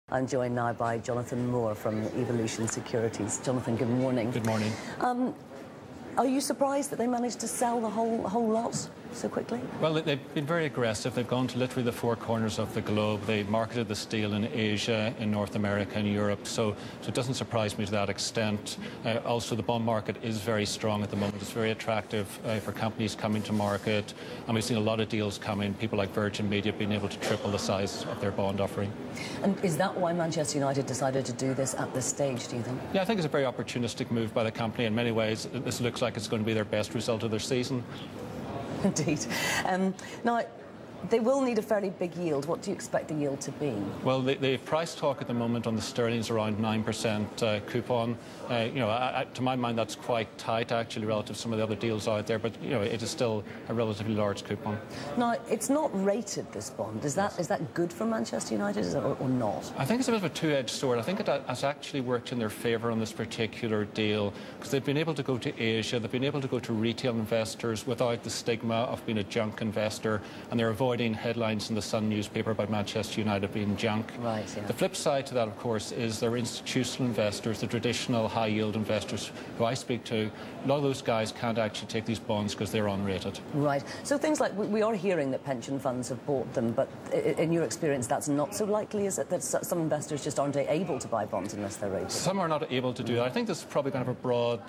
I'm joined now by Jonathan Moore from Evolution Securities. Jonathan, good morning. Good morning. Are you surprised that they managed to sell the whole lot so quickly? Well, they've been very aggressive. They've gone to literally the four corners of the globe. They marketed this deal in Asia, in North America and Europe, so it doesn't surprise me to that extent. Also, the bond market is very strong at the moment. It's very attractive for companies coming to market, and we've seen a lot of deals come in. People like Virgin Media being able to triple the size of their bond offering. And is that why Manchester United decided to do this at this stage, do you think? Yeah, I think it's a very opportunistic move by the company. In many ways, this looks like it's going to be their best result of their season. Indeed. Now, they will need a fairly big yield. What do you expect the yield to be? Well, the price talk at the moment on the sterling is around 9% coupon. To my mind, that's quite tight, actually, relative to some of the other deals out there. But, it is still a relatively large coupon. Now, it's not rated, this bond. Is that good for Manchester United or not? I think it's a bit of a two-edged sword. I think it has actually worked in their favour on this particular deal because they've been able to go to Asia. They've been able to go to retail investors without the stigma of being a junk investor, and they're avoiding headlines in the Sun newspaper about Manchester United being junk. Right, yeah. The flip side to that, of course, is their institutional investors, the traditional high-yield investors who I speak to. A lot of those guys can't actually take these bonds because they're unrated. Right. So things like, we are hearing that pension funds have bought them, but in your experience, that's not so likely, is it, that some investors just aren't able to buy bonds unless they're rated? Some are not able to do that. I think this is probably going to have a broad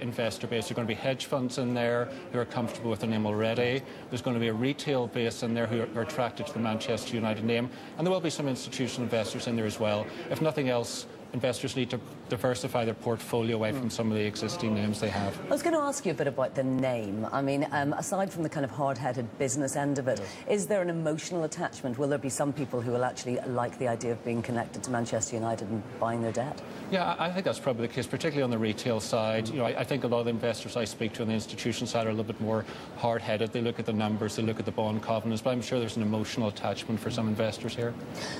investor base. There are going to be hedge funds in there who are comfortable with the name already. There's going to be a retail base in there who are attracted to the Manchester United name, and there will be some institutional investors in there as well. If nothing else, investors need to diversify their portfolio away from some of the existing names they have. I was going to ask you a bit about the name. I mean, aside from the kind of hard-headed business end of it, is there an emotional attachment? Will there be some people who will actually like the idea of being connected to Manchester United and buying their debt? Yeah, I think that's probably the case, particularly on the retail side. I think a lot of the investors I speak to on the institution side are a little bit more hard-headed. They look at the numbers, they look at the bond covenants, but I'm sure there's an emotional attachment for some investors here.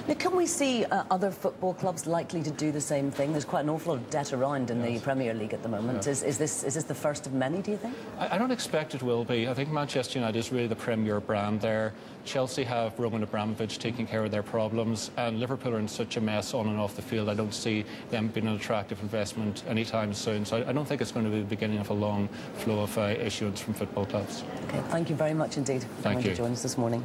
Now, can we see other football clubs likely to do the same thing? There's quite an awful lot of debt around in the Premier League at the moment. Is this the first of many, do you think? I don't expect it will be. I think Manchester United is really the premier brand there. Chelsea have Roman Abramovich taking care of their problems, and Liverpool are in such a mess on and off the field. I don't see them being an attractive investment anytime soon. So I don't think it's going to be the beginning of a long flow of issuance from football clubs. Okay, thank you very much indeed for coming to join us this morning.